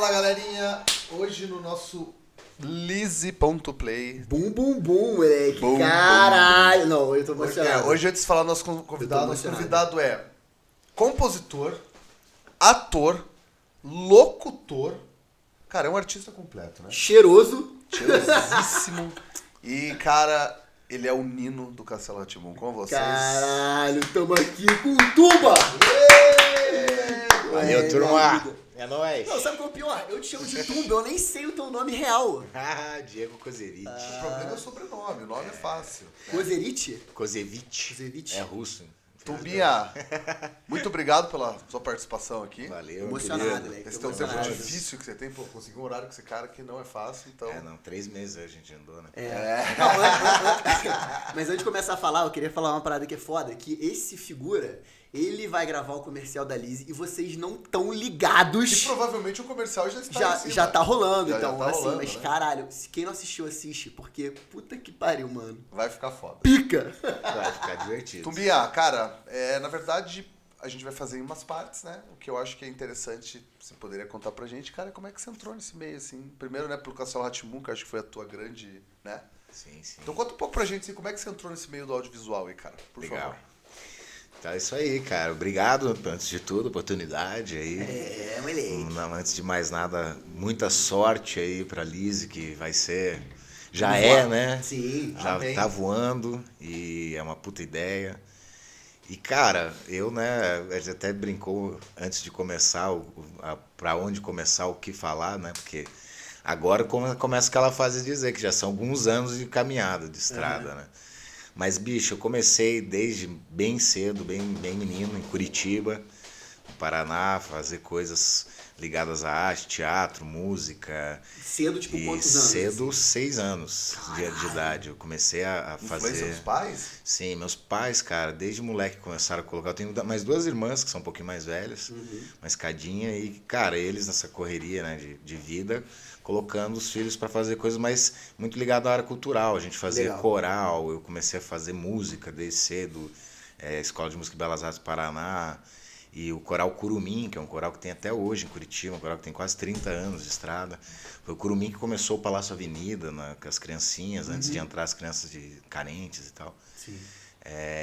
Fala, galerinha! Hoje no nosso Lizzy.play. Bum, bum, bum, moleque. Bum, Caralho. bum, bum. Não, eu tô emocionado. Hoje antes de falar do nosso convidado, Eu tô nosso emocionado. convidado é compositor, ator, locutor. Cara, é um artista completo, né? Cheiroso. Cheirosíssimo. E, cara, ele é o Nino do Castelo Rá-Tim-Bum com vocês. Caralho, tamo aqui com o Tuba. Valeu, turma. É nóis. Não, sabe qual é o pior? Eu te chamo de Tuba, eu nem sei o teu nome real. Ah, Diego Kozerich. O problema é o sobrenome, o nome é fácil. Kozerich? Kozevich. Kozevich. É russo. Tubinha, muito obrigado pela sua participação aqui. Valeu, Emocionado, querido. moleque. Esse Tô teu tempo emocionado. difícil que você tem, pô, conseguir um horário com esse cara que não é fácil, então... É, não, 3 meses a gente andou, né? Não, mas antes de começar a falar, eu queria falar uma parada que é foda, que esse figura, ele vai gravar o comercial da Lizzy e vocês não tão ligados. Que provavelmente o comercial já está em cima. Já tá rolando, Já então, tá assim, rolando, mas né? caralho, se quem não assistiu, assiste, porque puta que pariu, mano. Vai ficar foda. Pica! Vai ficar divertido. Tumbinha, cara, na verdade, a gente vai fazer em umas partes, né? O que eu acho que é interessante, você poderia contar pra gente, cara, como é que você entrou nesse meio, assim? Primeiro, né, pelo Castelo Rá-Tim-Bum, que eu acho que foi a tua grande, né? Sim, sim. Então conta um pouco pra gente, assim, como é que você entrou nesse meio do audiovisual aí, cara, por Legal. favor. Então é isso aí, cara. Obrigado, antes de tudo, oportunidade aí. É, moleque. Não, antes de mais nada, muita sorte aí pra Lizzy, que vai ser... Já Vamos é, lá. né? Sim. Já Amém. tá voando e é uma puta ideia. E, cara, eu, né, a gente até brincou antes de começar, pra onde começar, o que falar, né? Porque agora começa aquela fase de dizer que já são alguns anos de caminhada, de estrada, né? Mas, bicho, eu comecei desde bem cedo, bem menino, em Curitiba, no Paraná, fazer coisas ligadas à arte, teatro, música. Cedo, tipo, E quantos anos? cedo, 6 anos de idade. Eu comecei a Influência fazer... dos pais? Sim, meus pais, cara, desde moleque começaram a colocar. Eu tenho mais 2 irmãs que são um pouquinho mais velhas, uma escadinha, e, cara, eles nessa correria, né, de vida, colocando os filhos para fazer coisas mais muito ligadas à área cultural. A gente fazia Legal. coral, eu comecei a fazer música desde cedo, Escola de Música e Belas Artes do Paraná, e o Coral Curumim, que é um coral que tem até hoje em Curitiba, um coral que tem quase 30 anos de estrada. Foi o Curumim que começou o Palácio Avenida, com as criancinhas, antes de entrar as crianças carentes e tal. Sim.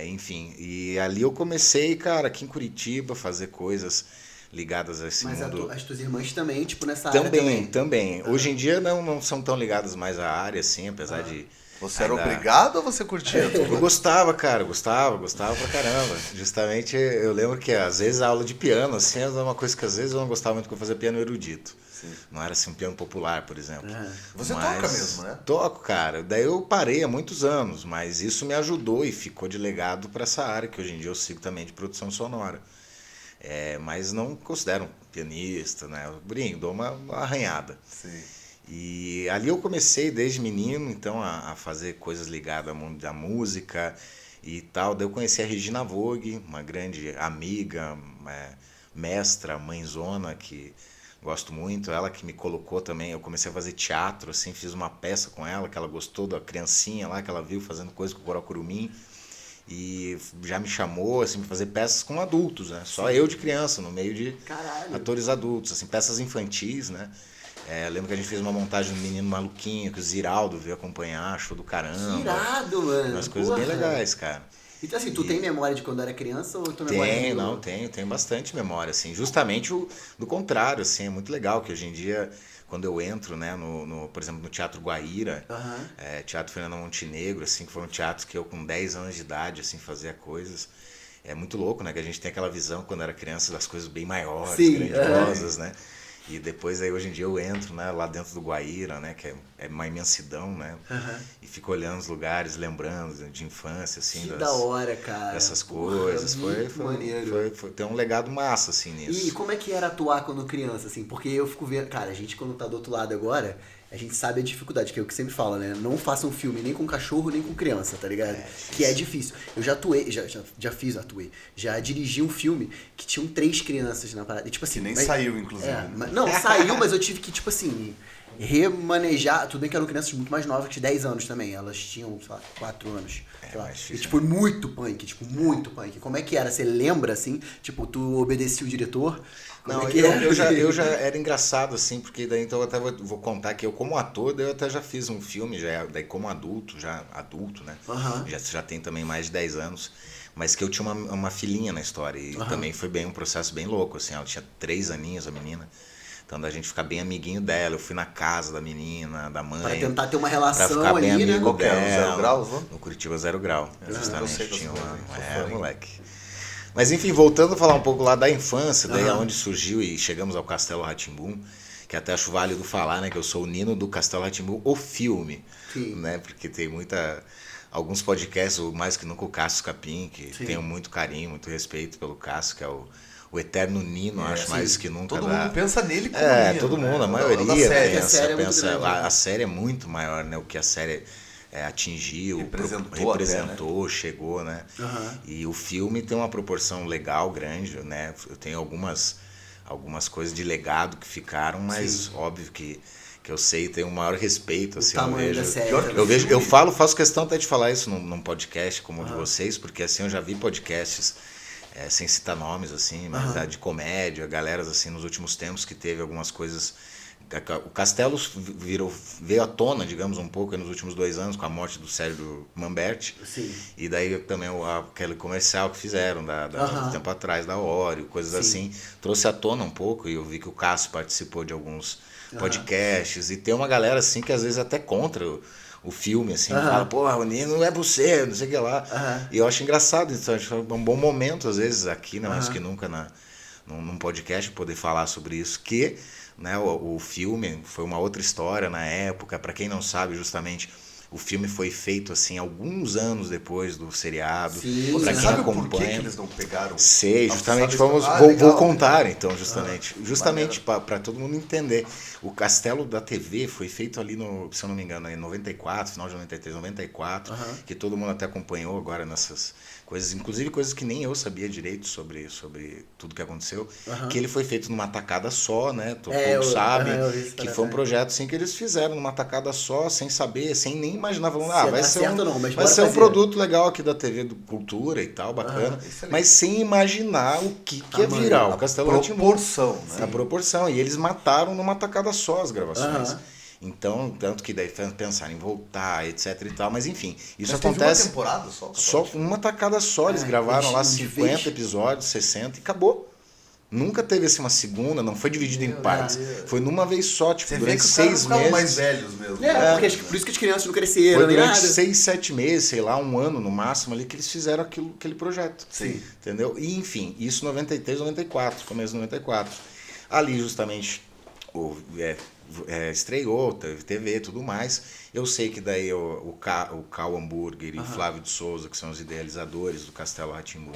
Enfim, e ali eu comecei, cara, aqui em Curitiba, fazer coisas ligadas a esse Mas mundo. as tuas irmãs também, tipo, nessa área também. Também. Hoje em dia não são tão ligadas mais à área, assim, apesar de... Você era ainda- obrigado ou você curtia tudo? Eu gostava, cara, gostava pra caramba. Justamente, eu lembro que às vezes a aula de piano, assim, era uma coisa que às vezes eu não gostava muito, porque eu fazia piano erudito. Sim. Não era assim um piano popular, por exemplo. Você Mas toca mesmo, né? Toco, cara. Daí eu parei há muitos anos, mas isso me ajudou e ficou de legado para essa área, que hoje em dia eu sigo também de produção sonora. Mas não considero um pianista, né? Eu brinco, dou uma arranhada. Sim. E ali eu comecei desde menino, então, a fazer coisas ligadas ao mundo da música e tal. Daí eu conheci a Regina Vogue, uma grande amiga, mestra, mãezona, que gosto muito. Ela que me colocou também, eu comecei a fazer teatro, assim, fiz uma peça com ela, que ela gostou da criancinha lá, que ela viu fazendo coisa com o Coral Curumim. E já me chamou, assim, pra fazer peças com adultos, né? Só eu de criança, no meio de Caralho. atores adultos, assim, peças infantis, né? Eu lembro que a gente fez uma montagem do Menino Maluquinho, que o Ziraldo veio acompanhar, show do caramba. Que irado, mano. Umas coisas bem Porra. legais, cara. Então, assim, tu tem memória de quando era criança ou tua memória é meio- Tenho bastante memória, assim. Justamente do contrário, assim, é muito legal que hoje em dia, quando eu entro, né, por exemplo, no Teatro Guaíra, Aham. Teatro Fernando Montenegro, assim, que foram teatros que eu com 10 anos de idade, assim, fazia coisas. É muito louco, né, que a gente tem aquela visão quando era criança das coisas bem maiores, Sim, grandiosas, né? E depois aí hoje em dia eu entro, né, lá dentro do Guaíra, né, que é uma imensidão, né? E fico olhando os lugares, lembrando de infância, assim, Que da hora, cara. dessas Porra, coisas. muito maneiro. Tem um legado massa, assim, nisso. E como é que era atuar quando criança, assim? Porque eu fico vendo... Cara, a gente quando tá do outro lado agora, a gente sabe a dificuldade, que é o que sempre fala, né? Não faça um filme nem com cachorro, nem com criança, tá ligado? Que é difícil. Eu já atuei, atuei. Já dirigi um filme que tinham 3 crianças na parada. E, tipo assim, Que nem mas- saiu, inclusive. não, saiu, mas eu tive que, tipo assim... remanejar. Tudo bem que eram crianças muito mais novas que 10 anos também. Elas tinham, sei lá, 4 anos. Sei lá. E, tipo, muito punk, tipo, muito punk. Como é que era? Você lembra, assim? Tipo, tu obedecia o diretor? Não, é que eu já era engraçado, assim, porque daí então eu até vou contar que eu, como ator, daí eu até já fiz um filme, daí como adulto, né? Aham. Já tem também mais de 10 anos, mas que eu tinha uma filhinha na história, e também foi bem um processo bem louco, assim, ela tinha 3 aninhos, a menina, então da gente ficar bem amiguinho dela, eu fui na casa da menina, da mãe. Pra tentar ter uma Pra relação ficar bem ali, né? amigo Qual que era? No dela. Zero Grau, não? No Curitiba 0 Grau, eu sei justamente, dessa tinha coisa, uma... sou É, fã, hein? moleque. Mas enfim, voltando a falar um pouco lá da infância, daí é onde surgiu e chegamos ao Castelo Rá-Tim-Bum, que até acho válido falar, né, que eu sou o Nino do Castelo Rá-Tim-Bum, o filme, Sim. né, porque tem alguns podcasts, o mais que nunca o Cássio Capim, que Sim. tenho muito carinho, muito respeito pelo Cássio, que é o eterno Nino, acho sim. mais que nunca. Todo mundo pensa nele como Nino, todo mundo, né? a maioria Da série. A série é muito pensa, grande, né? a série é muito maior, né, o que a série atingiu, representou, chegou, né? E o filme tem uma proporção legal, grande, né? Eu tenho algumas coisas de legado que ficaram, mas óbvio que eu sei, tenho um maior respeito, assim, eu tamanho vejo, da série eu vejo, faço questão até de falar isso num podcast como o de vocês, porque assim, eu já vi podcasts sem citar nomes, assim, mas de comédia, galeras assim, nos últimos tempos que teve algumas coisas. O Castelo veio à tona, digamos, um pouco nos últimos 2 anos, com a morte do Sérgio Manberti. Sim. E daí também aquele comercial que fizeram do tempo atrás, da Oreo, coisas assim, trouxe à tona um pouco, e eu vi que o Cássio participou de alguns podcasts, e tem uma galera assim que às vezes até contra o filme, assim, fala, porra, o Nino não é você, não sei o que lá. E eu acho engraçado, então, acho um bom momento, às vezes, aqui, né, mais que nunca num podcast, poder falar sobre isso, que, né, o filme foi uma outra história na época. Para quem não sabe, justamente, o filme foi feito assim alguns anos depois do seriado. Sim. Para Você quem sabe acompanha, por que eles não pegaram? sei, justamente Sabe? vou Legal. contar então, justamente para todo mundo entender. O Castelo da TV foi feito ali se eu não me engano, em 94, final de 93, 94, que todo mundo até acompanhou agora nessas coisas, inclusive coisas que nem eu sabia direito sobre tudo que aconteceu, que ele foi feito numa tacada só, né? Todos sabem que foi um projeto assim que eles fizeram numa tacada só, sem saber, sem nem imaginar, falando, vai ser um produto legal aqui da TV do Cultura e tal, bacana, mas sem imaginar o que ia virar o Castelo Rá-Tim-Bum. Proporção, né? A proporção, e eles mataram numa tacada só as gravações. Então, tanto que daí pensaram em voltar, etc e tal, mas enfim, isso acontece. Uma temporada só? Só uma tacada só, eles gravaram lá 50 episódios, 60 e acabou. Nunca teve assim uma segunda, não foi dividido em partes. Foi numa vez só, tipo, durante 6 meses. Mais velhos mesmo. Porque por isso que as crianças não cresceram, foi durante nada. 6, 7 meses, sei lá, 1 ano no máximo ali, que eles fizeram aquele projeto. Sim. Entendeu? E enfim, isso 93, 94, começo de 94. Ali justamente estreou, teve TV e tudo mais. Eu sei que daí o Cal Hambúrguer e Flávio de Souza, que são os idealizadores do Castelo Rá-Tim-Bum,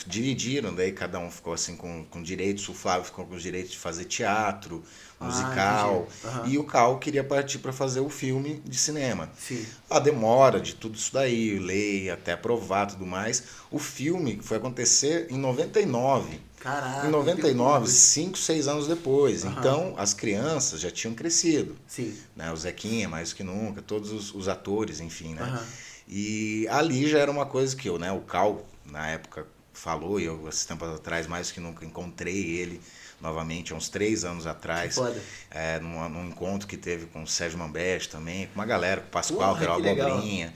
dividiram, daí cada um ficou assim com direitos. O Flávio ficou com os direitos de fazer teatro, musical, e o Cal queria partir para fazer o filme de cinema. Sim. A demora de tudo isso daí, lei, até aprovar tudo mais. O filme foi acontecer em 99. Caraca, em 99, 5, 6 anos depois. Então, as crianças já tinham crescido. Sim. Né? O Zequinha, mais do que nunca, todos os atores, enfim, né? E ali já era uma coisa que o Cal, na época, falou, e eu, esses tempos atrás, mais do que nunca, encontrei ele novamente, há uns 3 anos atrás, num encontro que teve com o Sérgio Manberti também, com uma galera, com o Pascoal, que era o Abobrinha.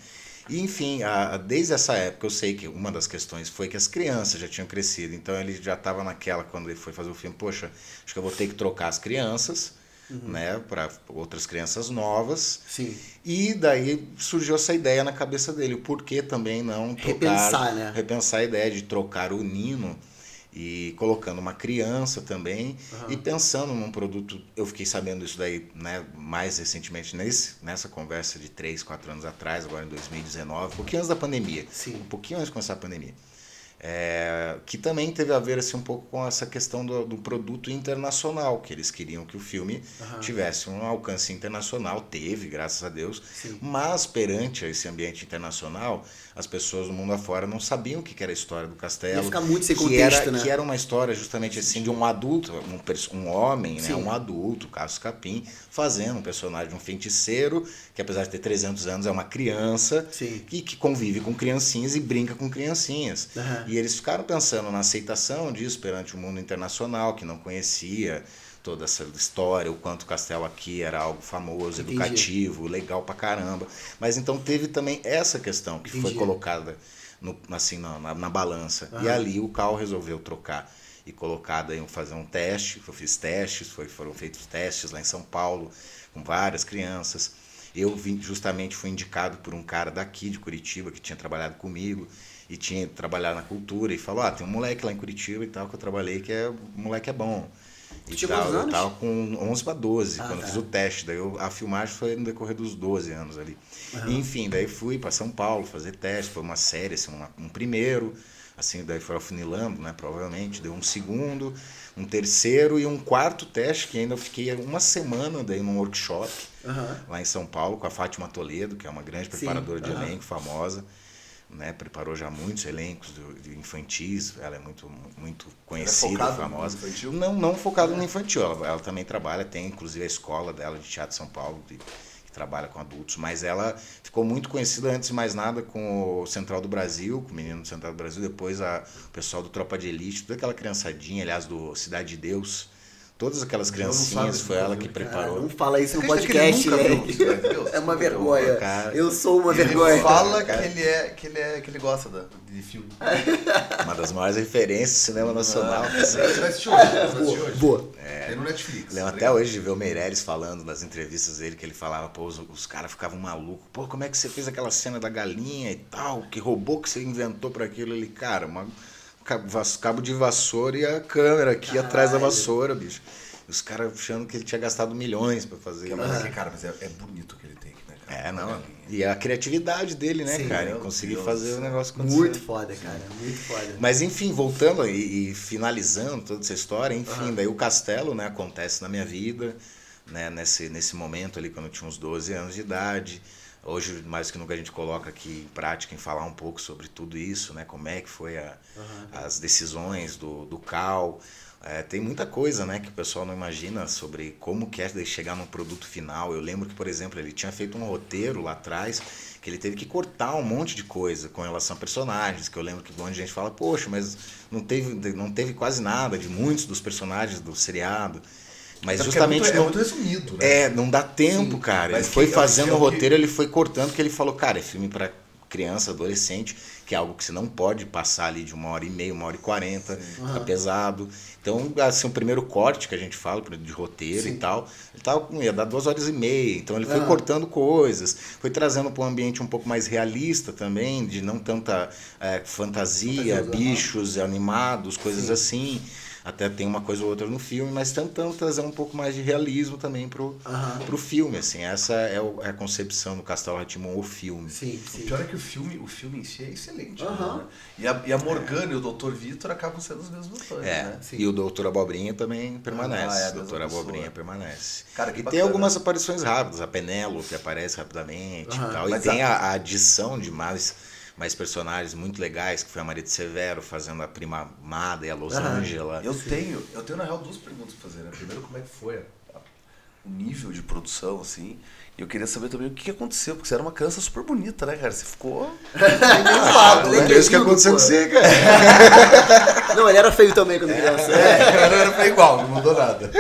E, enfim, desde essa época eu sei que uma das questões foi que as crianças já tinham crescido, então ele já estava naquela, quando ele foi fazer o filme, poxa, acho que eu vou ter que trocar as crianças, né, para outras crianças novas. Sim. E daí surgiu essa ideia na cabeça dele, o porquê também não repensar a ideia de trocar o Nino e colocando uma criança também e pensando num produto. Eu fiquei sabendo isso daí, né, mais recentemente nessa conversa de 3, 4 anos atrás, agora em 2019, um pouquinho antes da pandemia. Sim. Um pouquinho antes de começar a pandemia. que também teve a ver assim, um pouco com essa questão do produto internacional, que eles queriam que o filme tivesse um alcance internacional, teve, graças a Deus, mas perante esse ambiente internacional, as pessoas do mundo afora não sabiam o que era a história do Castelo. Ia ficar muito sem contexto, né? Que era uma história justamente assim de um adulto, um homem, né, um adulto, Cassius Capim, fazendo um personagem de um feiticeiro, que apesar de ter 300 anos é uma criança, que convive com criancinhas e brinca com criancinhas. E eles ficaram pensando na aceitação disso perante o mundo internacional, que não conhecia toda essa história, o quanto o Castelo aqui era algo famoso, educativo, legal pra caramba. Mas então teve também essa questão que foi colocada na balança. E ali o Cal resolveu trocar e colocar, daí fazer um teste. Eu fiz testes, foram feitos testes lá em São Paulo, com várias crianças. Eu justamente fui indicado por um cara daqui de Curitiba, que tinha trabalhado comigo, e tinha trabalhado na cultura, e falou, tem um moleque lá em Curitiba e tal, que eu trabalhei, o moleque é bom. E tal, eu tava com 11 para 12 quando eu fiz o teste, daí a filmagem foi no decorrer dos 12 anos ali. E, enfim, daí fui para São Paulo fazer teste, foi uma série, assim, um primeiro, assim, daí foi afunilando, né, provavelmente, deu um segundo, um terceiro e um quarto teste, que ainda eu fiquei uma semana daí num workshop, lá em São Paulo, com a Fátima Toledo, que é uma grande preparadora de elenco, famosa, né, preparou já muitos elencos de infantis, ela é muito conhecida, famosa. Não focado no infantil, ela também trabalha, tem inclusive a escola dela de teatro de São Paulo, que trabalha com adultos, mas ela ficou muito conhecida antes de mais nada com o Central do Brasil, com o Menino do Central do Brasil, depois o pessoal do Tropa de Elite, toda aquela criançadinha, aliás, do Cidade de Deus. Todas aquelas criancinhas, foi ela que preparou. Cara, não fala isso no podcast, né? É uma vergonha. Eu sou uma vergonha. Ele fala que ele gosta de filme. Uma das maiores referências do cinema nacional. Você vai assistir hoje. Boa. Tem no Netflix. Lembro até hoje de ver o Meirelles falando nas entrevistas dele, que ele falava, pô, os caras ficavam malucos. Pô, como é que você fez aquela cena da galinha e tal? Que robô que você inventou pra aquilo? Ele, cara, cabo de vassoura e a câmera aqui atrás da vassoura, bicho. Os caras achando que ele tinha gastado milhões pra fazer. Mas é bonito que ele tem, né, cara? Não. E a criatividade dele, né, cara? Em conseguir fazer o negócio acontecer. Muito foda, cara. Muito foda. Mas, enfim, voltando e finalizando toda essa história, enfim, daí o Castelo, né, acontece na minha vida, né, nesse momento ali, quando eu tinha uns 12 anos de idade. Hoje, mais que nunca, a gente coloca aqui em prática, em falar um pouco sobre tudo isso, né? Como é que foi as decisões do Cal. Tem muita coisa, né, que o pessoal não imagina sobre como que é chegar num produto final. Eu lembro que, por exemplo, ele tinha feito um roteiro lá atrás que ele teve que cortar um monte de coisa com relação a personagens, que eu lembro que um monte de gente fala, poxa, mas não teve quase nada de muitos dos personagens do seriado. Mas justamente é muito resumido, né? Não dá tempo, cara. Ele foi fazendo o roteiro, ele foi cortando, que ele falou, cara, é filme para criança, adolescente, que é algo que você não pode passar ali de 1h30, 1h40, fica pesado. Então, assim, o primeiro corte que a gente fala de roteiro e tal, ia dar 2h30, então ele foi cortando coisas, foi trazendo para um ambiente um pouco mais realista também, de não tanta fantasia, bichos animados, coisas assim. Até tem uma coisa ou outra no filme, mas tentando trazer um pouco mais de realismo também pro filme, assim. Essa é a concepção do Castelo Rá-Tim-Bum, o filme. Sim. O pior é que o filme em si é excelente. Né? E a Morgana e o Dr. Vitor acabam sendo os mesmos atores, né? E o Dr. Abobrinha também permanece. O Dr. Abobrinha permanece. Cara, e tem algumas aparições rápidas, a Penélope aparece rapidamente e tal. E tem a adição de mais personagens muito legais, que foi a Maria de Severo fazendo a prima amada e a Rosângela. Eu tenho, na real, duas perguntas pra fazer, né? Primeiro, como é que foi o nível de produção, assim. E eu queria saber também o que aconteceu, porque você era uma criança super bonita, né, cara? Você ficou é isso que aconteceu com você, cara. Não, ele era feio também quando criança. Era feio igual, não mudou nada.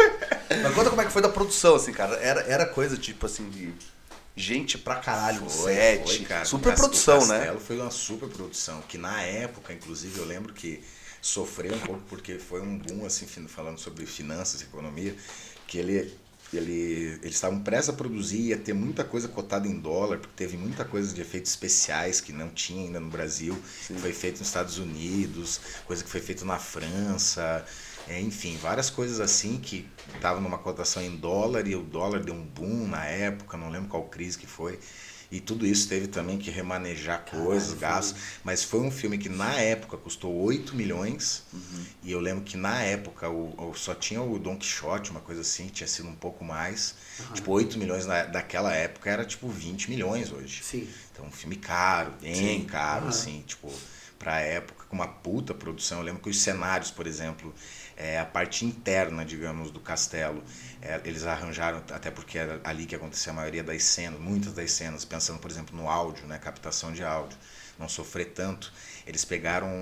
Mas conta como é que foi da produção, assim, cara. Era coisa, tipo, assim, de gente pra caralho no set, cara. Super produção, né? O Castelo foi uma super produção, que na época, inclusive, eu lembro que sofreu um pouco, porque foi um boom, assim, falando sobre finanças e economia, que eles estavam prestes a produzir, ia ter muita coisa cotada em dólar, porque teve muita coisa de efeitos especiais que não tinha ainda no Brasil, que foi feito nos Estados Unidos, coisa que foi feita na França, Enfim, várias coisas assim que estavam numa cotação em dólar e o dólar deu um boom na época, não lembro qual crise que foi. E tudo isso teve também que remanejar coisas, gastos. Mas foi um filme que na época custou 8 milhões. E eu lembro que na época só tinha o Don Quixote, uma coisa assim, tinha sido um pouco mais. Tipo, 8 milhões daquela época era tipo 20 milhões hoje. Sim. Então um filme caro, bem caro, assim, tipo, pra época, com uma puta produção. Eu lembro que os cenários, por exemplo, a parte interna, digamos, do castelo, eles arranjaram, até porque era ali que acontecia a maioria das cenas, muitas das cenas, pensando, por exemplo, no áudio, né, captação de áudio, não sofrer tanto. Eles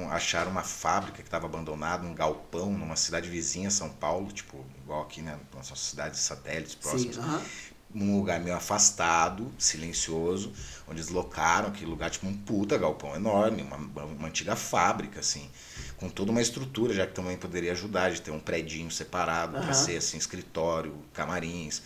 acharam uma fábrica que estava abandonada, um galpão, numa cidade vizinha, São Paulo, tipo, igual aqui, né, nossas cidades satélites próximas. Num lugar meio afastado, silencioso, onde eles locaram aquele lugar, tipo um puta galpão enorme, uma antiga fábrica, assim, com toda uma estrutura, já que também poderia ajudar, de ter um predinho separado para ser, assim, escritório, camarins,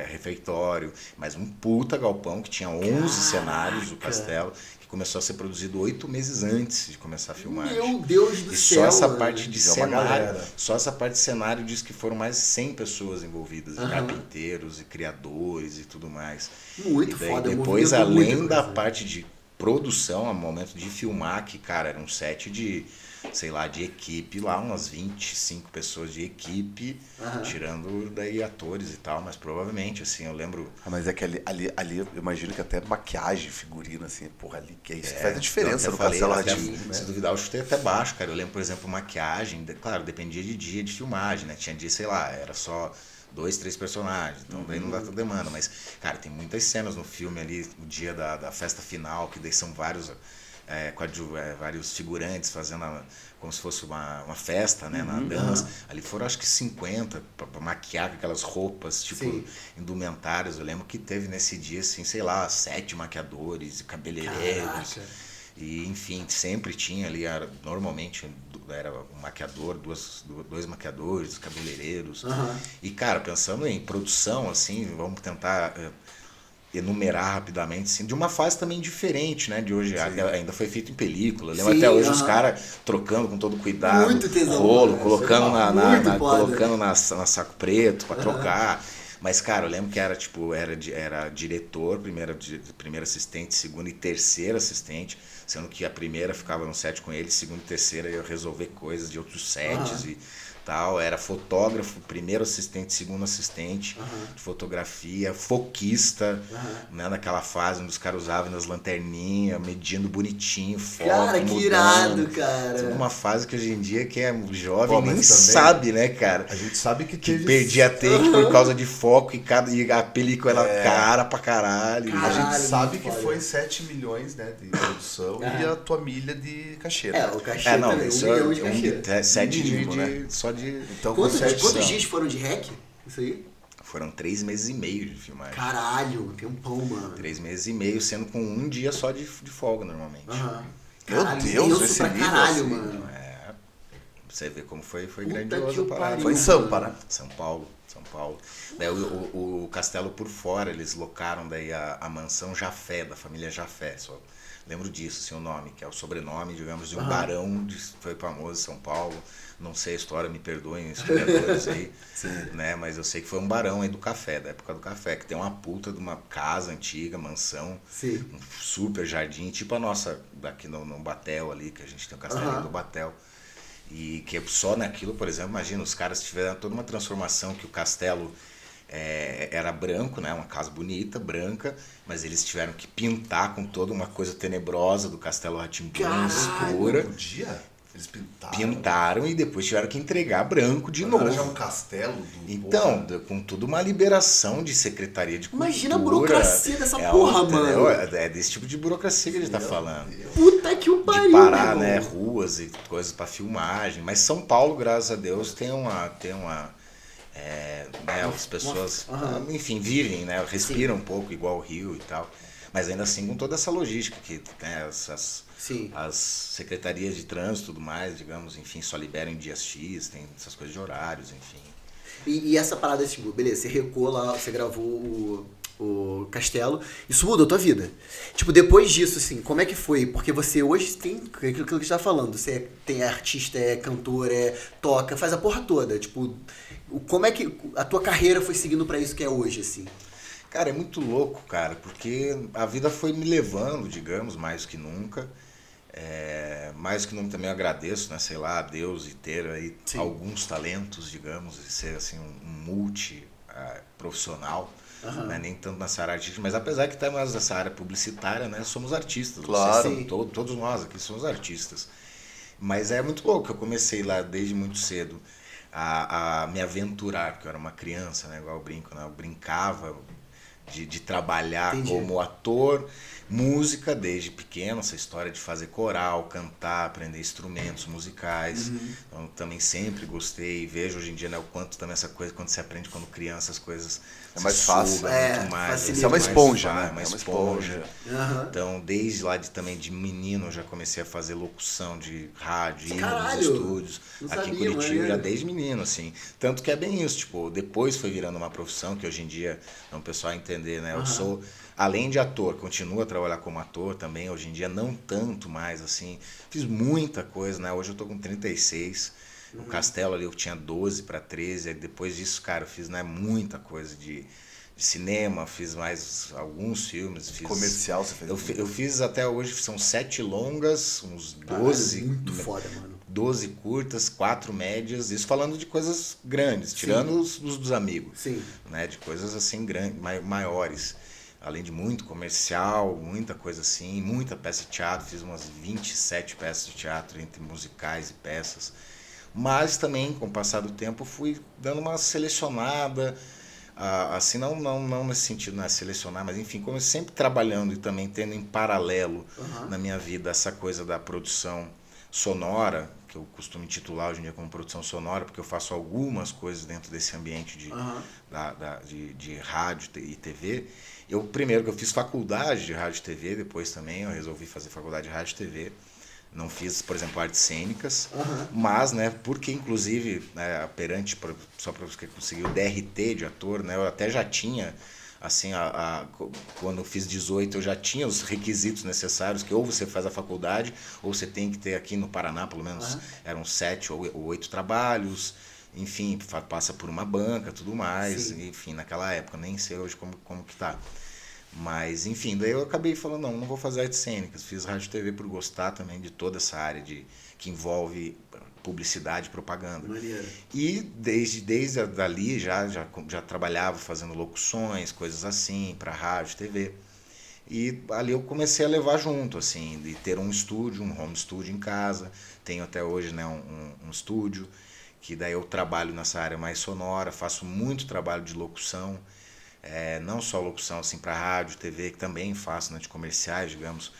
refeitório, mas um puta galpão que tinha 11 cenários do castelo, que começou a ser produzido 8 meses antes de começar a filmagem. Meu Deus do céu! E só essa parte de cenário, só essa parte de cenário diz que foram mais de 100 pessoas envolvidas, carpinteiros e criadores e tudo mais. Muito e daí, foda. depois, além da parte de produção, ao momento de filmar, que, cara, era um set de, sei lá, de equipe lá, umas 25 pessoas de equipe, tirando daí atores e tal, mas provavelmente, assim, eu lembro... mas é que ali eu imagino que até maquiagem, figurino, assim, porra, ali, que é isso que faz a diferença no Castelo Rá-Tim-Bum, né? Se duvidar, eu chutei até baixo, cara. Eu lembro, por exemplo, maquiagem, claro, dependia de dia de filmagem, né? Tinha dia, sei lá, era só 2, 3 personagens, então daí não dá tanta demanda, mas, cara, tem muitas cenas no filme ali, o dia da festa final, que daí são vários figurantes fazendo como se fosse uma festa, né, na dança. Ali foram acho que 50 pra maquiar com aquelas roupas, tipo, indumentárias. Eu lembro que teve nesse dia, assim, sei lá, 7 maquiadores e cabeleireiros. E, enfim, sempre tinha ali, normalmente era um maquiador, dois maquiadores, cabeleireiros. E, cara, pensando em produção, assim, vamos tentar enumerar rapidamente, assim, de uma fase também diferente, né, de hoje. Ainda foi feito em película. Eu lembro até hoje os caras trocando com todo cuidado, muito tesão, rolo, colocando colocando na saco preto para trocar. Mas, cara, eu lembro que era diretor, primeiro assistente, segundo e terceiro assistente, sendo que a primeira ficava no set com ele, segunda e terceira ia resolver coisas de outros sets e tal. Era fotógrafo, primeiro assistente, segundo assistente de fotografia, foquista, né, naquela fase onde os caras usavam nas lanterninhas, medindo bonitinho, foto, cara, que irado, cara. Uma fase que hoje em dia quem é jovem nem sabe, né, cara? A gente sabe que perdia take por causa de foco e a película era cara pra caralho. A gente sabe que foi 7 milhões, né, de produção e a tua milha de cachê. O cachê não, também, isso 1 milhão de cachê. 7 de só de... Então, quantos dias foram de rec? Isso aí? Foram 3 meses e meio de filmagem. Caralho, tempão, mano. 3 meses e meio, sendo com um dia só de folga, normalmente. Meu Deus, esse pra nível, caralho, assim, mano. Você vê como foi Puta grandioso a parada. Foi em Sampa, né? São Paulo. Daí o castelo por fora, eles locaram daí a mansão Jafé, da família Jafé. Só lembro disso, assim, o nome, que é o sobrenome, digamos, de um barão que foi famoso em São Paulo. Não sei a história, me perdoem, historiadores aí, né? Mas eu sei que foi um barão aí do café, da época do café, que tem uma puta de uma casa antiga, mansão, um super jardim, tipo a nossa daqui no Batel ali, que a gente tem o castelinho do Batel. E que só naquilo, por exemplo, imagina, os caras tiveram toda uma transformação, que o castelo era branco, né? Uma casa bonita, branca, mas eles tiveram que pintar com toda uma coisa tenebrosa do Castelo Rá-Tim-Bum, escura. No dia? Eles Pintaram e depois tiveram que entregar branco de novo. Já um castelo do Então, com toda uma liberação de Secretaria de Cultura. Imagina a burocracia dessa porra, mano. É desse tipo de burocracia que a gente tá falando. Puta que o pariu, de parar, né, ruas e coisas pra filmagem. Mas São Paulo, graças a Deus, tem uma né, as pessoas, enfim, vivem, né, respiram um pouco igual o Rio e tal. Mas ainda assim com toda essa logística que, né, as secretarias de trânsito e tudo mais, digamos, enfim, só liberam em dias X, tem essas coisas de horários, enfim. E essa parada, tipo, beleza, você recuou lá, você gravou o Castelo, isso mudou a tua vida. Tipo, depois disso, assim, como é que foi? Porque você hoje tem aquilo que você tá falando, você é artista, é cantor, toca, faz a porra toda. Tipo, como é que a tua carreira foi seguindo pra isso que é hoje, assim? Cara, é muito louco, cara, porque a vida foi me levando, digamos, mais que nunca. Mais que nunca também eu agradeço, né, sei lá, a Deus e ter aí Sim. alguns talentos, digamos, e ser assim um multi profissional, né, nem tanto nessa área artística, mas apesar que estamos nessa área publicitária, né, somos artistas. Claro. Vocês, todos nós aqui somos artistas. Mas é muito louco, eu comecei lá desde muito cedo a me aventurar, porque eu era uma criança, né, igual eu brinco, né, eu brincava de trabalhar Entendi. como ator, música desde pequeno, essa história de fazer coral, cantar, aprender instrumentos musicais. Então também sempre gostei e vejo hoje em dia, né, o quanto também essa coisa, quando você aprende quando criança, as coisas É mais se fácil. sugam muito mais. facilita. Você é uma mais esponja, fácil, né? é uma É uma esponja. Aham. Então, desde lá também de menino, eu já comecei a fazer locução de rádio, ir nos Caralho! estúdios, Não aqui em sabia, Curitiba, maneiro. já desde menino, assim. Tanto que é bem isso, tipo, depois foi virando uma profissão que hoje em dia, para o pessoal entender, né? Eu sou, além de ator, continuo a trabalhar como ator também, hoje em dia não tanto mais, assim. Fiz muita coisa, né? Hoje eu tô com 36. No Castelo ali eu tinha 12 para 13, aí depois disso, cara, eu fiz, né, muita coisa de cinema, fiz mais alguns filmes. Fiz, Comercial você fez? eu fiz até hoje, são 7 longas, uns 12. Caralho, muito foda, mano. 12 curtas, 4 médias, isso falando de coisas grandes, tirando os dos amigos, Sim. né, de coisas assim grandes, maiores, além de muito comercial, muita coisa assim, muita peça de teatro, fiz umas 27 peças de teatro entre musicais e peças, mas também com o passar do tempo fui dando uma selecionada, assim, não nesse sentido, né, selecionar, mas enfim, como eu sempre trabalhando e também tendo em paralelo na minha vida essa coisa da produção sonora, que eu costumo intitular hoje em dia como produção sonora, porque eu faço algumas coisas dentro desse ambiente de rádio e TV. Primeiro que eu fiz faculdade de rádio e TV, depois também eu resolvi fazer faculdade de rádio e TV. Não fiz, por exemplo, artes cênicas, mas, né, porque inclusive, né, perante, só para você conseguir o DRT de ator, né, eu até já tinha, assim, quando eu fiz 18, eu já tinha os requisitos necessários, que ou você faz a faculdade, ou você tem que ter aqui no Paraná, pelo menos, eram 7 ou 8 trabalhos, enfim, passa por uma banca, tudo mais, Sim. enfim, naquela época, nem sei hoje como que tá. Mas, enfim, daí eu acabei falando, não vou fazer artes cênicas. Fiz rádio e TV por gostar também de toda essa área que envolve publicidade e propaganda. Maneiro. E desde dali já trabalhava fazendo locuções, coisas assim, para rádio e TV. E ali eu comecei a levar junto, assim, de ter um estúdio, um home studio em casa. Tenho até hoje, né, um estúdio, que daí eu trabalho nessa área mais sonora, faço muito trabalho de locução. Não só locução assim para rádio, TV, que também faço, né, de comerciais, digamos,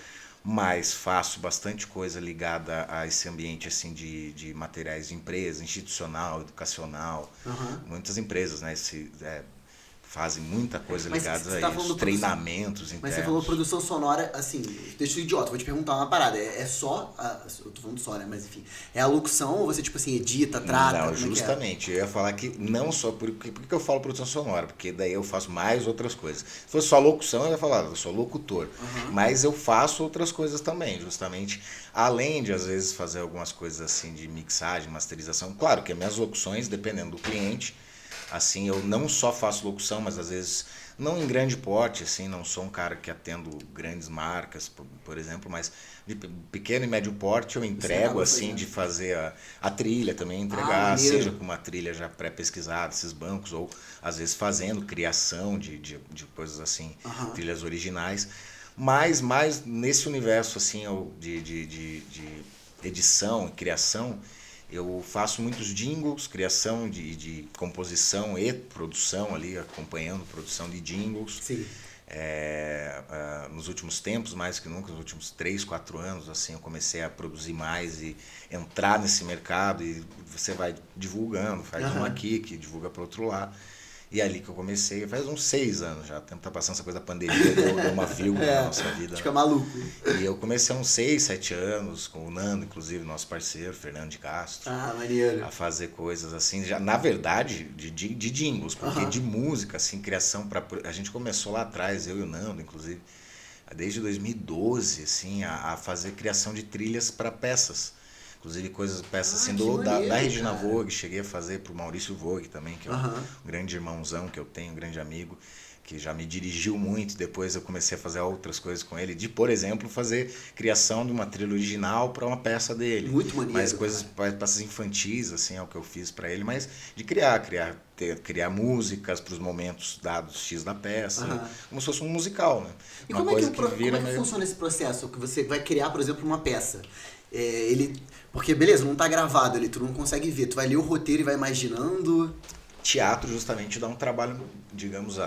mas faço bastante coisa ligada a esse ambiente assim de materiais de empresa, institucional, educacional. Muitas empresas, né, fazem muita coisa Mas ligada você a tá isso, falando treinamentos internos. Mas você falou produção sonora, assim, deixa eu idiota, vou te perguntar uma parada. É só. Eu tô falando só, né? Mas enfim. É a locução ou você, tipo assim, edita, trata? Não, como é que é? justamente. Eu ia falar que não só. Por que eu falo produção sonora? Porque daí eu faço mais outras coisas. Se fosse só locução, eu ia falar, eu sou locutor. Mas eu faço outras coisas também, justamente. Além de, às vezes, fazer algumas coisas assim de mixagem, masterização. Claro que as minhas locuções, dependendo do cliente, assim, eu não só faço locução, mas às vezes. Não em grande porte, assim, não sou um cara que atendo grandes marcas, por exemplo, mas de pequeno e médio porte eu entrego, assim, de fazer a trilha também, entregar, seja com uma trilha já pré-pesquisada, esses bancos, ou às vezes fazendo criação de coisas assim, trilhas originais, mas mais nesse universo, assim, de edição e criação, eu faço muitos jingles, criação de composição e produção ali, acompanhando produção de jingles. Sim. Nos últimos tempos, mais que nunca, nos últimos 3, 4 anos, assim, eu comecei a produzir mais e entrar nesse mercado e você vai divulgando, faz um aqui que divulga para outro lado. E é ali que eu comecei, faz uns 6 anos já. O tempo tá passando, essa coisa da pandemia, deu uma vírgula na nossa vida. Fica maluco. E eu comecei há uns 6, 7 anos, com o Nando, inclusive, nosso parceiro, Fernando de Castro. Maneiro. A fazer coisas assim, já, na verdade, de jingles, porque de música, assim, criação a gente começou lá atrás, eu e o Nando, inclusive, desde 2012, assim, a fazer criação de trilhas para peças. Inclusive peças assim da Regina Vogue, cheguei a fazer pro Maurício Vogue também, que é um grande irmãozão que eu tenho, um grande amigo, que já me dirigiu muito. Depois eu comecei a fazer outras coisas com ele, de, por exemplo, fazer criação de uma trilha original para uma peça dele. Muito maneiro. Mas peças infantis, assim, é o que eu fiz para ele, mas de criar músicas para os momentos dados X da peça, como se fosse um musical, né? E como é que funciona esse processo? Que você vai criar, por exemplo, uma peça. Porque, beleza, não tá gravado ali, tu não consegue ver. Tu vai ler o roteiro e vai imaginando. Teatro justamente dá um trabalho, digamos,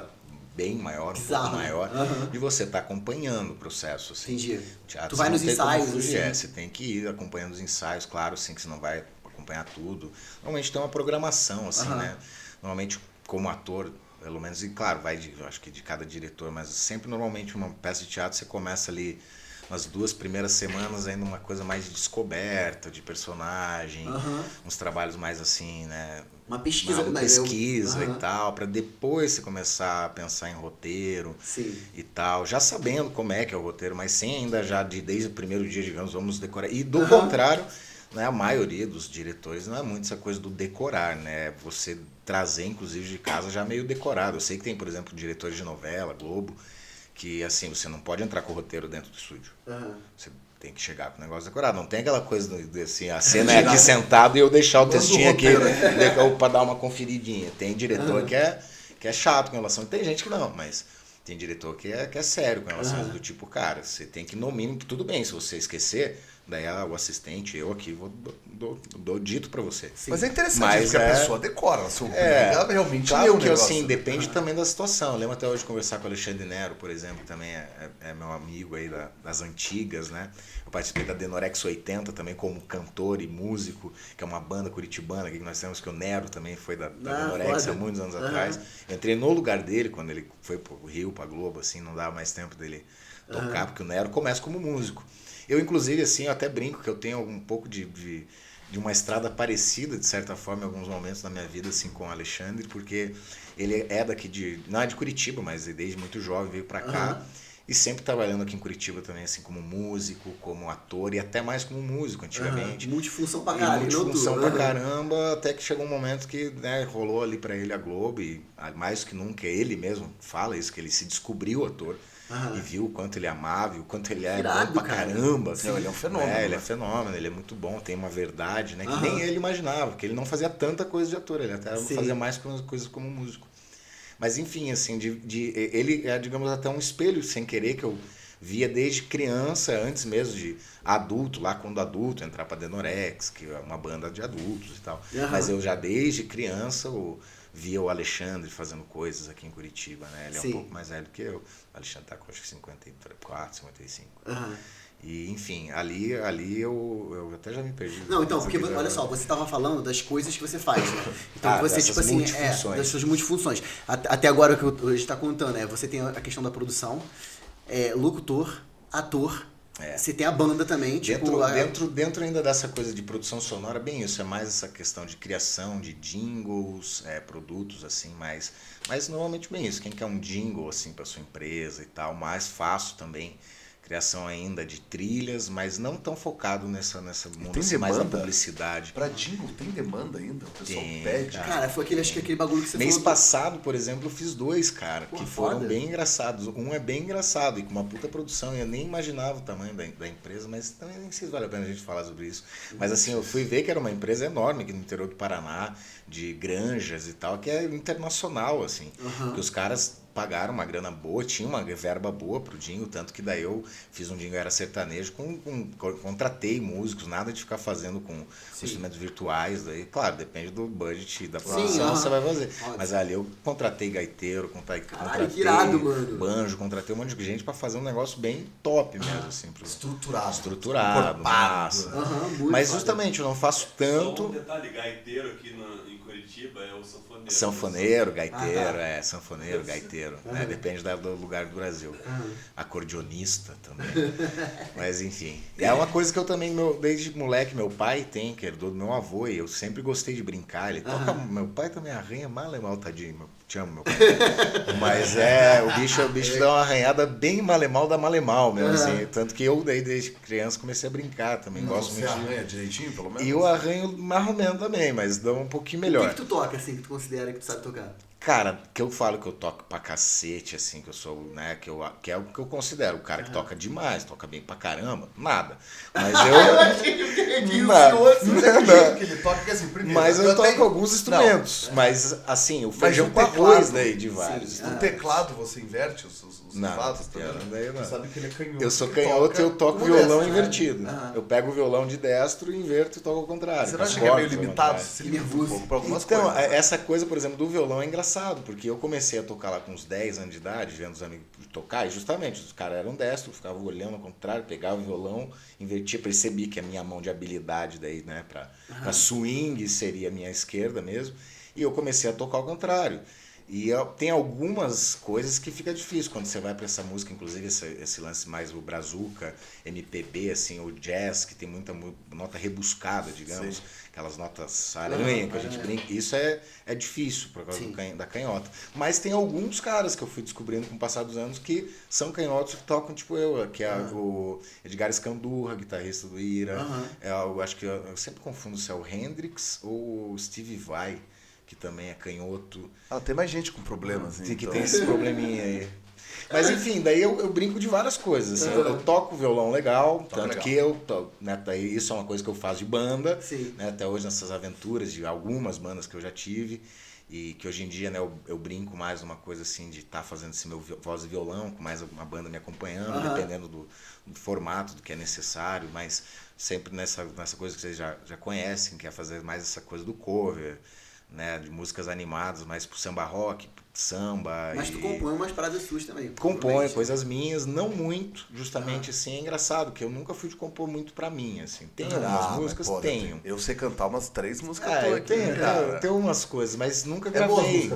bem maior, um pouco maior, de você estar acompanhando o processo. Assim. Entendi. Teatro, tu vai nos ensaios, assim. Você tem que ir acompanhando os ensaios, claro, assim, que você não vai acompanhar tudo. Normalmente tem uma programação, assim, né? Normalmente, como ator, pelo menos, e claro, eu acho que de cada diretor, mas sempre, normalmente, uma peça de teatro, você começa ali nas 2 primeiras semanas ainda uma coisa mais de descoberta de personagem, uns trabalhos mais assim, né? Uma pesquisa, e tal, para depois você começar a pensar em roteiro. Sim. E tal, já sabendo como é que é o roteiro, mas sem ainda já desde o primeiro dia, digamos, vamos decorar. E do contrário, né, a maioria dos diretores não é muito essa coisa do decorar, né? Você trazer, inclusive, de casa já meio decorado. Eu sei que tem, por exemplo, diretores de novela, Globo, que assim, você não pode entrar com o roteiro dentro do estúdio. Você tem que chegar com o negócio decorado. Não tem aquela coisa assim, a cena é aqui sentado e eu deixar o textinho aqui para dar uma conferidinha. Tem diretor que é chato com relação. Tem gente que não, mas tem diretor que é sério com relação a isso, do tipo, cara, você tem que, no mínimo, tudo bem, se você esquecer, daí o assistente, eu aqui, dou dito pra você. Sim. Mas é interessante, porque a pessoa decora, ela realmente claro que assim, depende também da situação. Eu lembro até hoje de conversar com o Alexandre Nero, por exemplo, também é meu amigo aí das antigas, né? Eu participei da Denorex 80 também como cantor e músico, que é uma banda curitibana que nós temos, que o Nero também foi da Denorex há muitos anos atrás. Eu entrei no lugar dele quando ele foi pro Rio, pra Globo, assim, não dava mais tempo dele tocar, porque o Nero começa como músico. Eu, inclusive, assim, eu até brinco que eu tenho um pouco de uma estrada parecida, de certa forma, em alguns momentos da minha vida, assim, com o Alexandre, porque ele é daqui não é de Curitiba, mas desde muito jovem veio pra cá, e sempre trabalhando aqui em Curitiba também, assim, como músico, como ator, e até mais como músico, antigamente. Multifunção pra caramba. Multifunção pra caramba, até que chegou um momento que, né, rolou ali pra ele a Globo, e mais que nunca, ele mesmo fala isso, que ele se descobriu ator. E viu o quanto ele amava, e o quanto ele é bom pra caramba. Assim, ele é um fenômeno. Ele é fenômeno, ele é muito bom, tem uma verdade, né? Que nem ele imaginava, porque ele não fazia tanta coisa de ator, ele até fazia mais coisas como músico. Mas enfim, assim, ele é, digamos, até um espelho sem querer que eu via desde criança, antes mesmo de adulto, lá quando adulto, entrar pra Denorex, que é uma banda de adultos e tal. Mas eu já desde criança via o Alexandre fazendo coisas aqui em Curitiba, né? Ele é um pouco mais velho que eu. O Alexandre tá com acho que 54, 55. E, enfim, ali eu até já me perdi. Não, então, porque, olha só, você estava falando das coisas que você faz, né? Então, você, tipo assim, das suas multifunções. Até agora, o que a gente tá contando, você tem a questão da produção, locutor, ator, você tem a banda também, Dentro ainda dessa coisa de produção sonora, bem isso, é mais essa questão de criação de jingles, produtos, assim, mas normalmente bem isso, quem quer um jingle, assim, para sua empresa e tal, mais fácil também, criação ainda de trilhas, mas não tão focado nessa mundo assim, mais da publicidade. Pra jingle tem demanda ainda? O pessoal pede? Cara, foi aquele bagulho que você Mês falou. passado, por exemplo, eu fiz 2, cara, que foram bem engraçados. Um é bem engraçado e com uma puta produção. Eu nem imaginava o tamanho da empresa, mas também nem sei se vale a pena a gente falar sobre isso. Mas assim, eu fui ver que era uma empresa enorme aqui no interior do Paraná, de granjas e tal, que é internacional, assim. Que os caras pagaram uma grana boa, tinha uma verba boa pro jingle, tanto que daí eu fiz um jingle, era sertanejo, contratei músicos, nada de ficar fazendo com instrumentos virtuais, daí, claro, depende do budget da produção, você vai fazer. Mas ali eu contratei gaiteiro, contratei irado, mano. banjo, contratei um monte de gente pra fazer um negócio bem top mesmo, assim. Estruturado, massa. Mas justamente, eu não faço tanto... Só um detalhe, gaiteiro aqui em Curitiba Curitiba é o sanfoneiro. Sanfoneiro, gaiteiro, sanfoneiro, gaiteiro. Né? Depende do lugar do Brasil. Acordeonista também. Mas enfim. É uma coisa que eu também, desde moleque, meu pai tem, que herdou do meu avô, e eu sempre gostei de brincar. Ele toca. Meu pai também arranha mal e mal, tadinho. Te amo, meu pai. Mas o bicho dá uma arranhada bem malemal da malemal mesmo, assim. Tanto que eu, desde criança, comecei a brincar também. Gosto Você muito arranha direitinho, pelo menos? E eu arranho mais ou menos também, mas dá um pouquinho melhor. O que tu toca, assim, que tu considera que tu sabe tocar? Cara, que eu falo que eu toco pra cacete, assim, que eu sou, né, que é o que eu considero o cara que toca demais, toca bem pra caramba, nada. Mas Eu achei que Que ele toca que assim, primeiro. Mas eu toco alguns instrumentos, Não. mas assim, o feijão o com teclado, arroz daí de vários. Sim, no teclado você inverte os Não, teclados também? daí eu não. Você sabe que ele é canhoto. Eu sou que canhoto toca e eu toco com violão destro, né? invertido. Eu pego o violão de destro, inverto e toco ao contrário. Você com não as acha que é meio cordas ao limitado? contrário. Você se limita um pouco pra algumas Então, coisas, né? essa coisa, por exemplo, do violão é engraçado, porque eu comecei a tocar lá com uns 10 anos de idade, vendo os amigos tocar, e justamente, os caras eram destros, ficavam olhando ao contrário, pegava o violão, invertia, percebi que a minha mão de habilidade daí, né, pra swing seria a minha esquerda mesmo, e eu comecei a tocar ao contrário. E tem algumas coisas que fica difícil quando você vai para essa música, inclusive esse lance mais o brazuca, MPB, assim, o jazz, que tem muita nota rebuscada, digamos, Sim. aquelas notas aranha que a gente brinca. Isso é difícil por causa da canhota. Mas tem alguns caras que eu fui descobrindo com o passar dos anos que são canhotos que tocam tipo eu, que é o Edgar Escandurra, guitarrista do Ira. Eu acho que eu sempre confundo se é o Hendrix ou o Steve Vai, que também é canhoto. Tem mais gente com problemas, Que então. tem esse probleminha aí. Mas enfim, daí eu brinco de várias coisas. Assim, eu toco violão legal, tanto legal. que né, daí isso é uma coisa que eu faço de banda. Né, até hoje nessas aventuras de algumas bandas que eu já tive. E que hoje em dia, né, eu brinco mais numa coisa assim de estar fazendo esse meu voz e violão, com mais uma banda me acompanhando, dependendo do formato, do que é necessário, mas sempre nessa coisa que vocês já conhecem, que é fazer mais essa coisa do cover, né, de músicas animadas, mais pro samba rock, samba. Mas tu compõe umas paradas suas também. Compõe coisas minhas, não muito, justamente assim, é engraçado, que eu nunca fui de compor muito pra mim, assim. Tem algumas músicas, tenho. Eu sei cantar umas 3 músicas Eu tenho umas coisas, mas nunca gravei.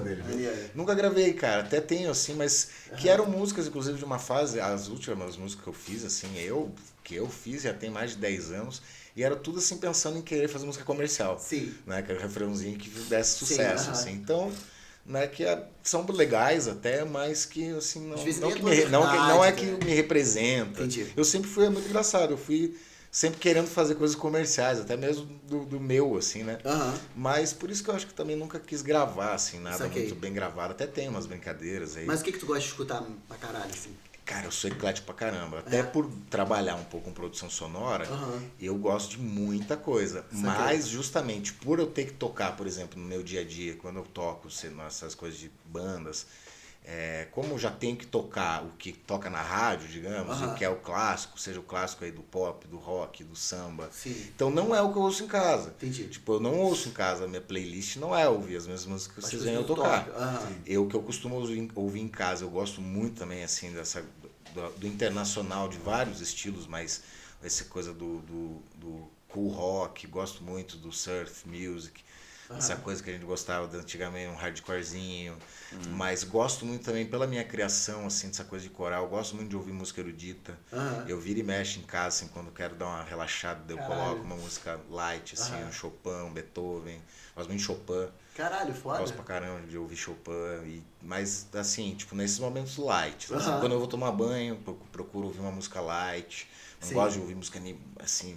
Nunca gravei, cara. Até tenho, assim, mas que eram músicas, inclusive, de uma fase, as últimas músicas que eu fiz, assim, que eu fiz já tem mais de 10 anos. E era tudo assim pensando em querer fazer música comercial. Sim. Né? Que era um refrãozinho que desse sucesso. Assim. Então, né, são legais até, mas que assim, não é que me representa. Entendi. Eu sempre fui muito engraçado. Eu fui sempre querendo fazer coisas comerciais, até mesmo do meu, assim, né? Mas por isso que eu acho que também nunca quis gravar, assim, nada muito bem gravado. Até tem umas brincadeiras aí. Mas o que tu gosta de escutar pra caralho, assim? Cara, eu sou eclético pra caramba. Até por trabalhar um pouco com produção sonora, eu gosto de muita coisa. Mas justamente por eu ter que tocar, por exemplo, no meu dia a dia, quando eu toco essas coisas de bandas, como eu já tenho que tocar o que toca na rádio, digamos, o que é o clássico, seja o clássico aí do pop, do rock, do samba. Sim. Então não é o que eu ouço em casa. Entendi. Tipo, eu não ouço em casa, a minha playlist não é ouvir as mesmas músicas que vocês vêm eu tocar. O que eu costumo ouvir em casa, eu gosto muito também, assim, do internacional, de vários estilos, mas essa coisa do cool rock, gosto muito do surf music, essa coisa que a gente gostava antigamente, um hardcorezinho, mas gosto muito também pela minha criação, assim, dessa coisa de coral, gosto muito de ouvir música erudita, eu viro e mexo em casa, assim, quando quero dar uma relaxada, eu coloco uma música light, assim, um Chopin, um Beethoven, gosto muito de Chopin. Caralho, foda. Gosto pra caramba de ouvir Chopin, mas assim, tipo, nesses momentos light. Assim, quando eu vou tomar banho, procuro ouvir uma música light. Não gosto de ouvir música assim,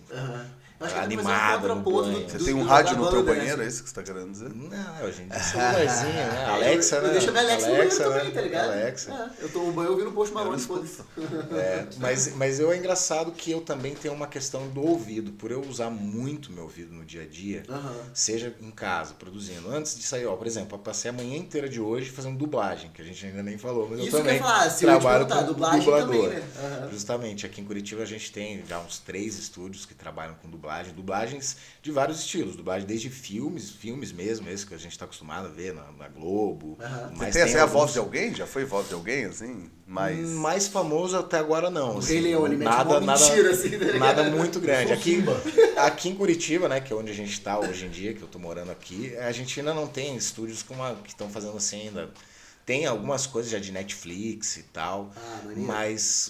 animada no banho. Você tem um rádio no teu banheiro, é isso que você tá querendo dizer? Não, hoje em dia é celularzinho, né? Alexa, né? Eu deixo a minha Alexa no banheiro também, né? tá ligado? Alexa. Eu tomo banho ouvindo o Post Malone, foda-se. Mas é engraçado que eu também tenho uma questão do ouvido. Por eu usar muito meu ouvido no dia a dia, seja em casa, produzindo. Antes de sair, por exemplo, eu passei a manhã inteira de hoje fazendo dublagem, que a gente ainda nem falou, mas Isso eu também que eu ia falar, se trabalho eu te perguntar, com dublagem dublador. também, né? Justamente, aqui em Curitiba a gente tem já uns 3 estúdios que trabalham com dublagens de vários estilos, dublagem desde filmes mesmo, esse que a gente está acostumado a ver na Globo. Você tem a voz de alguém? Já foi voz de alguém, assim? Mais famoso até agora não. O Assim, Rei Leão, ele mete nada, uma mentira, assim, tá ligado? nada muito grande. Aqui em Curitiba, né, que é onde a gente tá hoje em dia, que eu tô morando aqui, a gente ainda não tem estúdios que estão fazendo assim ainda. Tem algumas coisas já de Netflix e tal,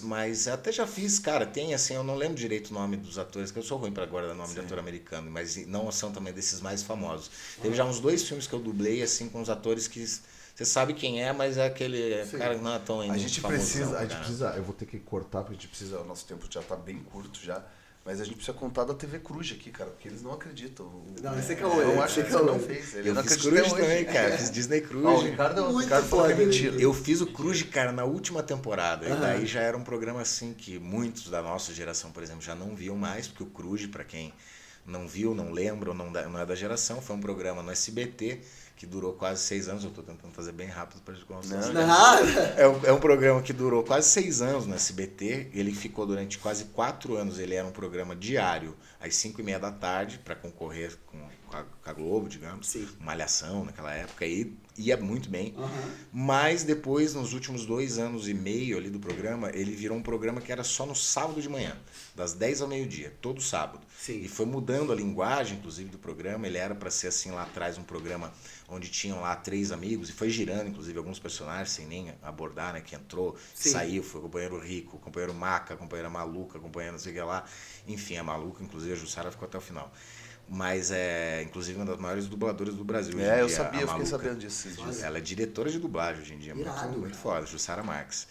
mas até já fiz, cara, tem assim, eu não lembro direito o nome dos atores, que eu sou ruim pra guardar nome de ator americano, mas não são também desses mais famosos. Teve já uns 2 filmes que eu dublei, assim, com os atores que você sabe quem é, mas é aquele cara que não é tão A gente precisa, eu vou ter que cortar, porque a gente precisa, o nosso tempo já tá bem curto já. Mas a gente precisa contar da TV Cruz aqui, cara, porque eles não acreditam. Não, esse é caô. Eu acho que você não fez. Ele não fiz acredita Cruz hoje. também, cara. Fiz Disney Cruz. O Ricardo falou que é mentira. Eu fiz o Cruz, cara, na última temporada. E daí já era um programa assim que muitos da nossa geração, por exemplo, já não viam mais, porque o Cruz, pra quem não viu, não lembra, ou não é da geração, foi um programa no SBT que durou quase 6 anos. Eu tô tentando fazer bem rápido para É um programa que durou quase 6 anos no SBT. Ele ficou durante quase 4 anos. Ele era um programa diário, às 5h30 da tarde, para concorrer com a Globo, digamos. Sim. Malhação naquela época. E ia muito bem. Mas depois, nos últimos 2 anos e meio ali do programa, ele virou um programa que era só no sábado de manhã, das 10 ao meio-dia, todo sábado. Sim. E foi mudando a linguagem, inclusive, do programa. Ele era para ser assim lá atrás um programa onde tinham lá 3 amigos, e foi girando, inclusive, alguns personagens, sem nem abordar, né? Que entrou, que saiu, foi o companheiro Rico, o companheiro Maca, a companheira Maluca, a companheira não sei o que lá. Enfim, a Maluca, inclusive, a Jussara ficou até o final. Mas é, inclusive, uma das maiores dubladoras do Brasil hoje em dia, Eu sabia, eu fiquei sabendo disso. Ela é diretora de dublagem hoje em dia, muito foda, Jussara Marques.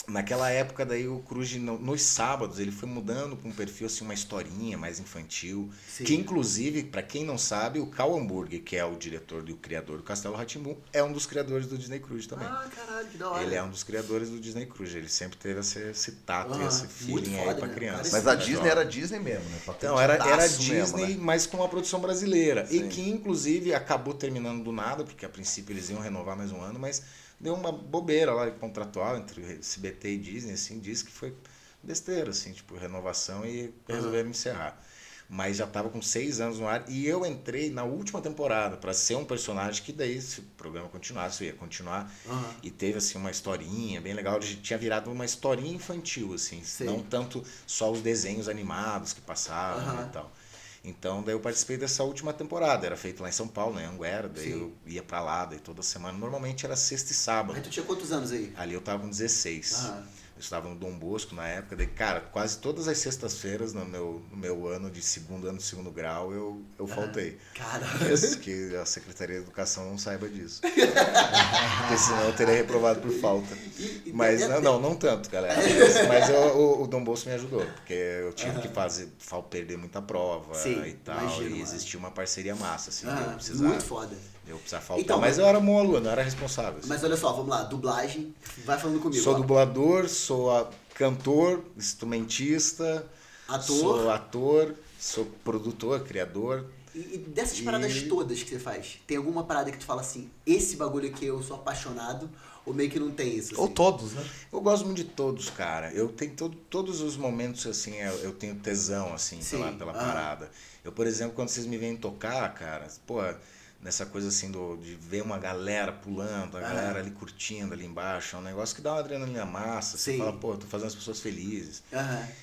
Naquela época, daí o Cruz, nos sábados, ele foi mudando com um perfil, assim, uma historinha mais infantil. Sim. Que, inclusive, para quem não sabe, o Cal Hamburger, que é o diretor e o criador do Castelo Rá-Tim-Bum, é um dos criadores do Disney Cruz também. Ah, caralho, que da hora. Ele é um dos criadores do Disney Cruz. Ele sempre teve esse tato e esse feeling aí pra criança. Mas a Disney era Disney mesmo, né? Então, era Disney, mesmo, né? Mas com uma produção brasileira. Sim. E que, inclusive, acabou terminando do nada, porque a princípio eles iam renovar mais um ano, mas deu uma bobeira lá contratual entre SBT e Disney, assim, disse que foi besteira, assim, tipo, renovação, e resolveram encerrar. Mas já estava com 6 anos no ar, e eu entrei na última temporada para ser um personagem que daí, se o programa continuasse, eu ia continuar. E teve, assim, uma historinha bem legal, tinha virado uma historinha infantil, assim, não tanto só os desenhos animados que passavam e tal. Então, daí eu participei dessa última temporada. Era feito lá em São Paulo, né, em Anguera. Daí eu ia pra lá, daí toda semana. Normalmente era sexta e sábado. Aí tu tinha quantos anos aí? Ali eu tava com 16. Eu estava no Dom Bosco na época. Daí, cara, quase todas as sextas-feiras, no meu ano de segundo grau, eu faltei. Caralho. Que a Secretaria de Educação não saiba disso. Porque senão eu teria reprovado por falta. Mas não tanto, galera. Mas o Dom Bosco me ajudou. Porque eu tive que perder muita prova e tal. Imagino, e existia uma parceria massa, assim. Eu precisava, muito foda. Eu precisava faltar. Então, mas eu era bom aluno, eu era responsável. Assim. Mas olha só, vamos lá. Dublagem. Vai falando comigo. Sou dublador, sou cantor, instrumentista. Sou ator, sou produtor, criador. E dessas paradas todas que você faz, tem alguma parada que tu fala assim, esse bagulho aqui eu sou apaixonado, ou meio que não tem isso? Assim? Ou todos, né? Eu gosto muito de todos, cara. Eu tenho todos os momentos, assim, eu tenho tesão, assim, pela parada. Eu, por exemplo, quando vocês me vêm tocar, cara, pô, nessa coisa assim de ver uma galera pulando, a galera ali curtindo ali embaixo, é um negócio que dá uma adrenalina massa, você fala, pô, eu tô fazendo as pessoas felizes.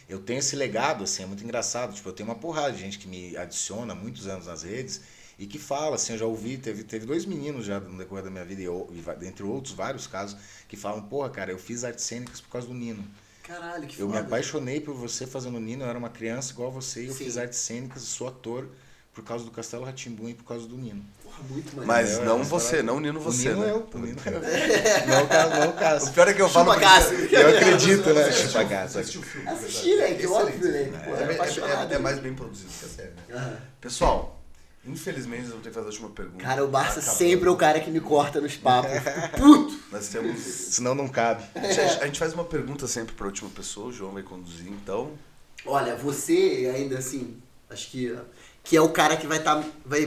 Eu tenho esse legado, assim, é muito engraçado, tipo, eu tenho uma porrada de gente que me adiciona há muitos anos nas redes e que fala, assim, eu já ouvi, teve 2 meninos já no decorrer da minha vida, e entre outros vários casos, que falam, porra, cara, eu fiz artes cênicas por causa do Nino. Caralho, que foda. Eu me apaixonei por você fazendo Nino, eu era uma criança igual você, e eu fiz artes cênicas, sou ator por causa do Castelo Rá-Tim-Bum e por causa do Nino. Porra, muito maneiro. Mas não você, não o Nino você, o Nino né? O Nino eu. Não o Cássio. O pior é que eu falo... Eu acredito, né? Chupa Cássio. Assisti, né? Que óbvio, né? É mais bem produzido que a série, né? Pessoal, infelizmente eu vou ter que fazer a última pergunta. Cara, o Barça sempre é o cara que me corta nos papos. Eu fico puto! Nós temos... Senão não cabe. A gente faz uma pergunta sempre para a última pessoa, o João vai conduzir, então... Olha, você ainda assim, acho que é o cara que vai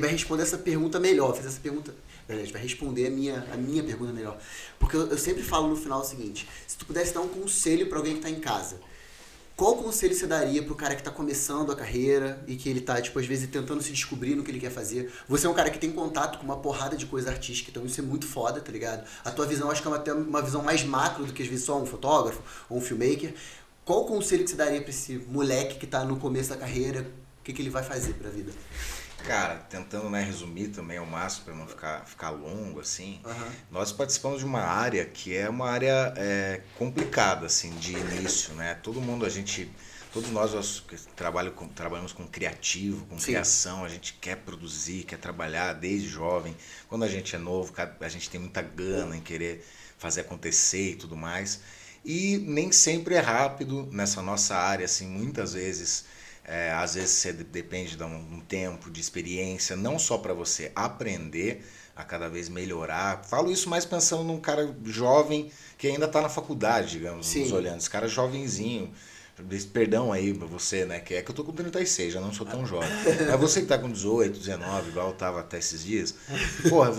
responder essa pergunta melhor. Fez essa pergunta, vai responder a minha pergunta melhor. Porque eu sempre falo no final o seguinte, se tu pudesse dar um conselho pra alguém que tá em casa, Qual conselho você daria pro cara que tá começando a carreira e que ele tá, tipo, às vezes tentando se descobrir no que ele quer fazer? Você é um cara que tem contato com uma porrada de coisa artística, então isso é muito foda, tá ligado? A tua visão, acho que é até uma visão mais macro do que às vezes só um fotógrafo ou um filmmaker. Qual conselho que você daria pra esse moleque que tá no começo da carreira? O que ele vai fazer pra vida? Cara, tentando, né, resumir também ao máximo para não ficar longo, assim, nós participamos de uma área que é uma área complicada, assim, de início, né? Todos nós trabalhamos com criativo, com criação, a gente quer produzir, quer trabalhar desde jovem. Quando a gente é novo, a gente tem muita gana em querer fazer acontecer e tudo mais. E nem sempre é rápido nessa nossa área, assim, muitas vezes... às vezes você depende de um tempo, de experiência, não só para você aprender a cada vez melhorar. Falo isso mais pensando num cara jovem que ainda está na faculdade, digamos, nos olhando. Esse cara jovenzinho, perdão aí pra você, né, que eu tô com 36, já não sou tão jovem. Mas você que tá com 18, 19, igual eu tava até esses dias, porra,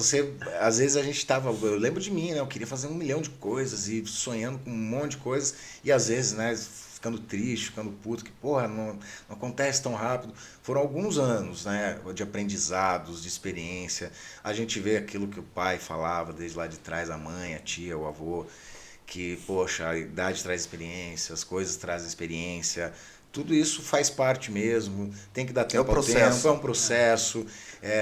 às vezes a gente tava, eu lembro de mim, né, eu queria fazer 1 milhão de coisas e sonhando com um monte de coisas e às vezes, né, ficando triste, ficando puto, que porra, não acontece tão rápido. Foram alguns anos, né, de aprendizados, de experiência. A gente vê aquilo que o pai falava desde lá de trás, a mãe, a tia, o avô, que, poxa, a idade traz experiência, as coisas trazem experiência, tudo isso faz parte mesmo, tem que dar tempo ao tempo, é um processo,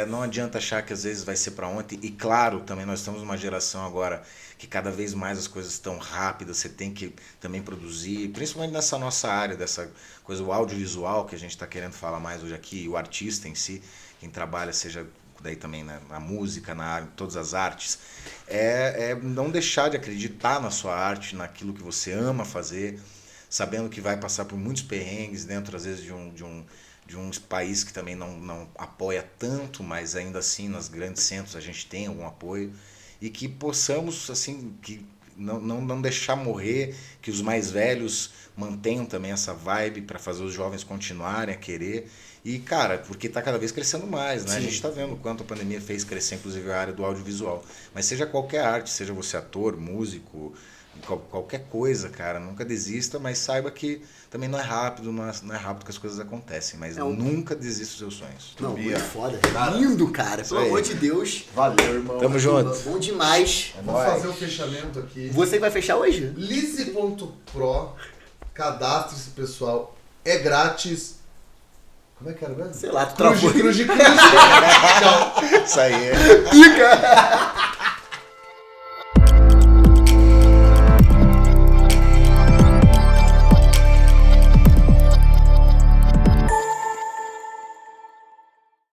não adianta achar que às vezes vai ser para ontem, e claro, também nós estamos numa geração agora que cada vez mais as coisas estão rápidas, você tem que também produzir, principalmente nessa nossa área, dessa coisa, o audiovisual, que a gente está querendo falar mais hoje aqui, o artista em si, quem trabalha, seja daí também na música, na área, todas as artes, não deixar de acreditar na sua arte, naquilo que você ama fazer, sabendo que vai passar por muitos perrengues dentro, às vezes, de um país que também não apoia tanto, mas ainda assim, nos grandes centros, a gente tem algum apoio, e que possamos, assim, que não deixar morrer, que os mais velhos mantenham também essa vibe para fazer os jovens continuarem a querer. E, cara, porque está cada vez crescendo mais, né? Sim. A gente está vendo o quanto a pandemia fez crescer, inclusive, a área do audiovisual. Mas seja qualquer arte, seja você ator, músico, qualquer coisa, cara, nunca desista, mas saiba que também não é rápido, não é rápido que as coisas acontecem, mas nunca desista dos seus sonhos. Não, muito foda. Lindo, cara. Pelo amor de Deus. Valeu, irmão. Tamo junto. Bom demais. Vamos fazer o fechamento aqui. Você que vai fechar hoje? Lise.pro, cadastre-se, pessoal. É grátis. Como é que era mesmo? Sei lá, Cruz. Tchau. Isso aí. Fica!